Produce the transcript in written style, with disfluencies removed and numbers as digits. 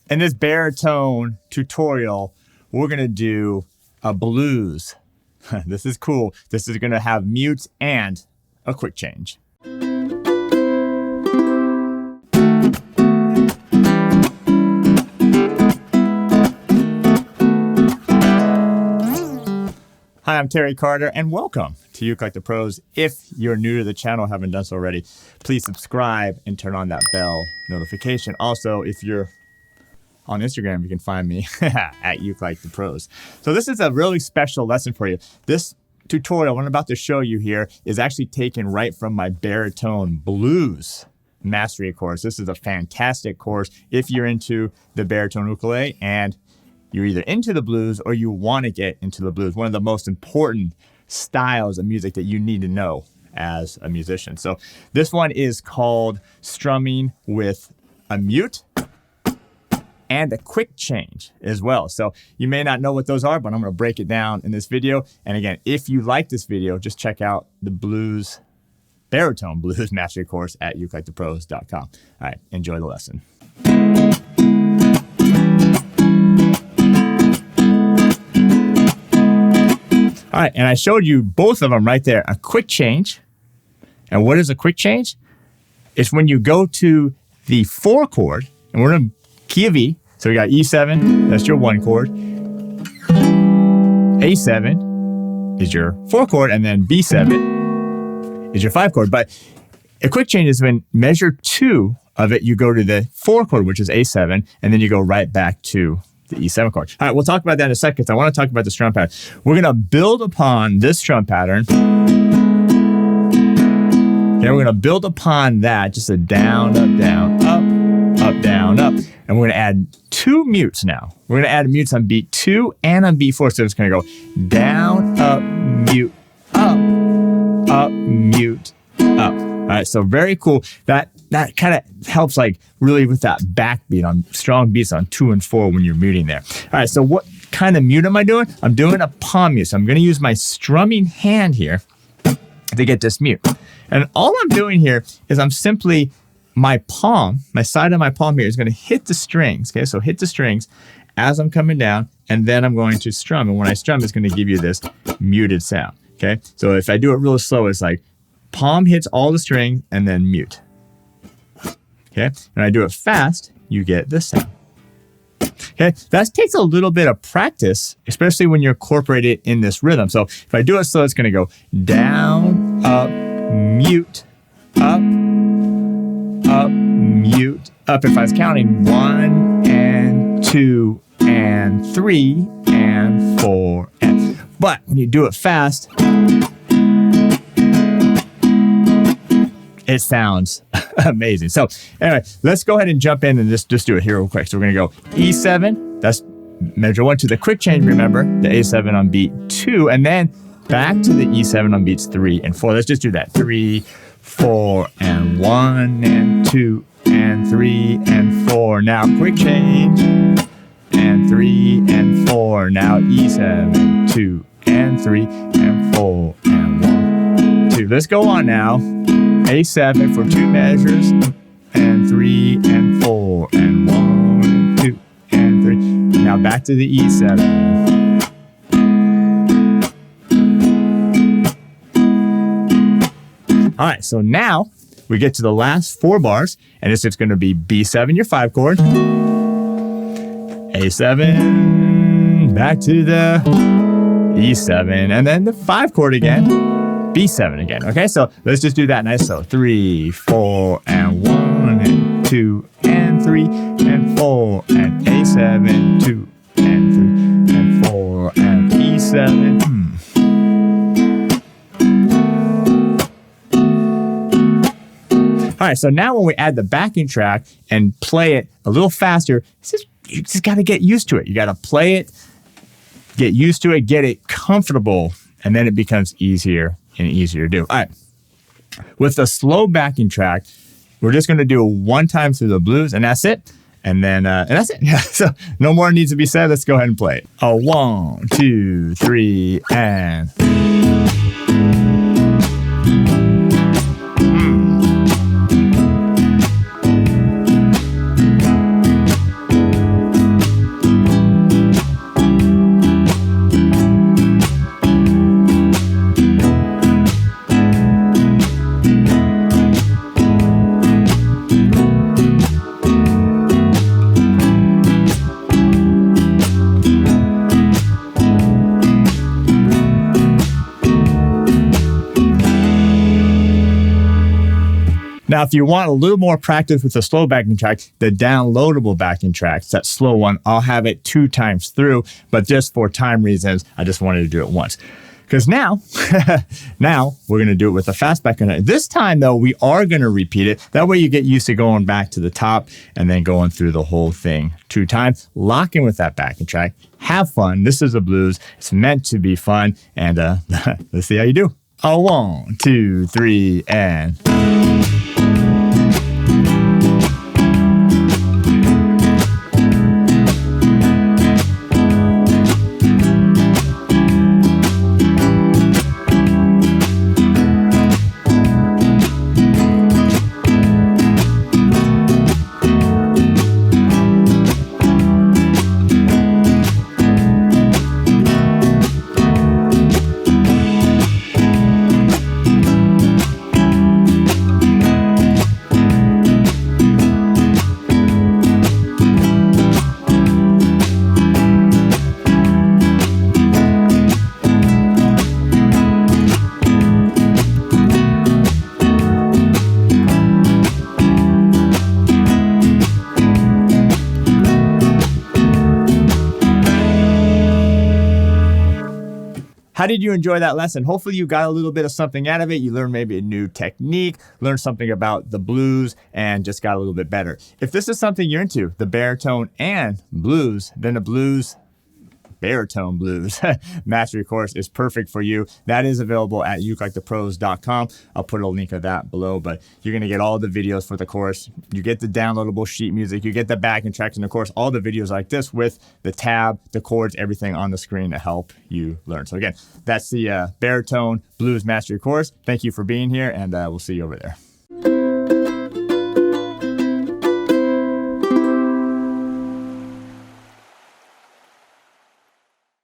In this baritone tutorial, we're going to do a blues. This is cool. This is going to have mutes and a quick change. Hi, I'm Terry Carter, and welcome to ukelikethepros. If you're new to the channel, haven't done so already, please subscribe and turn on that bell notification. Also, if you're on Instagram, you can find me at ukelikethepros. So this is a really special lesson for you. This tutorial, what I'm about to show you here, is actually taken right from my baritone blues mastery course. This is a fantastic course if you're into the baritone ukulele and you're either into the blues or you want to get into the blues. One of the most important styles of music that you need to know as a musician. So this one is called strumming with a mute and a quick change as well. So you may not know what those are, but I'm going to break it down in this video. And again, if you like this video, just check out the baritone blues mastery course at ukelikethepros.com. All right, enjoy the lesson. All right, and I showed you both of them right there, a quick change. And what is a quick change? It's when you go to the 4 chord, and we're in key of E. So we got E7, that's your 1 chord. A7 is your 4 chord, and then B7 is your 5 chord. But a quick change is when measure 2 of it, you go to the 4 chord, which is A7, and then you go right back to the E7 chord. All right, we'll talk about that in a second. I want to talk about the strum pattern. We're going to build upon this strum pattern. Okay, we're going to build upon that, just a down, up, down, up, down, up. And we're going to add 2 mutes now. We're going to add mutes on beat 2 and on beat 4. So it's going to go down, up, mute, up, mute, up. All right, so very cool. That kind of helps like really with that backbeat on strong beats on 2 and 4 when you're muting there. All right, so what kind of mute am I doing? I'm doing a palm mute. So I'm going to use my strumming hand here to get this mute. And all I'm doing here is I'm simply, my palm, my side of my palm here is going to hit the strings. Okay, so hit the strings as I'm coming down, and then I'm going to strum. And when I strum, it's going to give you this muted sound. Okay, so if I do it real slow, it's like palm hits all the strings and then mute. Okay, when I do it fast, you get this sound. Okay, that takes a little bit of practice, especially when you incorporate it in this rhythm. So if I do it slow, it's going to go down, up, mute, up, mute, up. If I was counting 1 and 2 and 3 and 4 and. But when you do it fast, it sounds amazing. So anyway, let's go ahead and jump in and just do it here real quick. So we're going to go E7, that's measure 1 to the quick change, remember, the A7 on beat 2, and then back to the E7 on beats 3 and 4. Let's just do that. 3, 4, and 1, and 2, and 3, and 4. Now quick change, and 3, and 4. Now E7, 2, and 3, and 4, and 1, 2. Let's go on now. A7 for 2 measures, and 3, and 4, and 1, and 2, and 3. Now back to the E7. All right, so now we get to the last 4 bars, and it's just going to be B7, your 5 chord, A7, back to the E7, and then the 5 chord again, B7 again. Okay, so let's just do that nice. So 3, 4, and 1, and 2, and 3, and 4, and A7, 2, and 3, and 4, and E7. All right, so now when we add the backing track and play it a little faster, you just got to get used to it. You got to play it, get used to it, get it comfortable, and then it becomes easier and easier to do. All right, with the slow backing track, we're just going to do 1 time through the blues, and that's it. And then and that's it. Yeah, so no more needs to be said. Let's go ahead and play it. 1, 2, 3, and. Now, if you want a little more practice with the slow backing track, the downloadable backing tracks, that slow one, I'll have it 2 times through, but just for time reasons, I just wanted to do it once. Because now we're going to do it with a fast backing track. This time, though, we are going to repeat it. That way you get used to going back to the top and then going through the whole thing 2 times. Lock in with that backing track. Have fun. This is a blues. It's meant to be fun. And let's see how you do. 1, 2, 3, and... How did you enjoy that lesson? Hopefully you got a little bit of something out of it. You learned maybe a new technique, learned something about the blues, and just got a little bit better. If this is something you're into, the baritone and blues, then the baritone blues mastery course is perfect for you. That is available at ukelikethepros.com. I'll put a link of that below, but you're going to get all the videos for the course. You get the downloadable sheet music, you get the backing tracks, and of course all the videos like this with the tab, the chords, everything on the screen to help you learn. So again, that's the baritone blues mastery course. Thank you for being here, and we'll see you over there.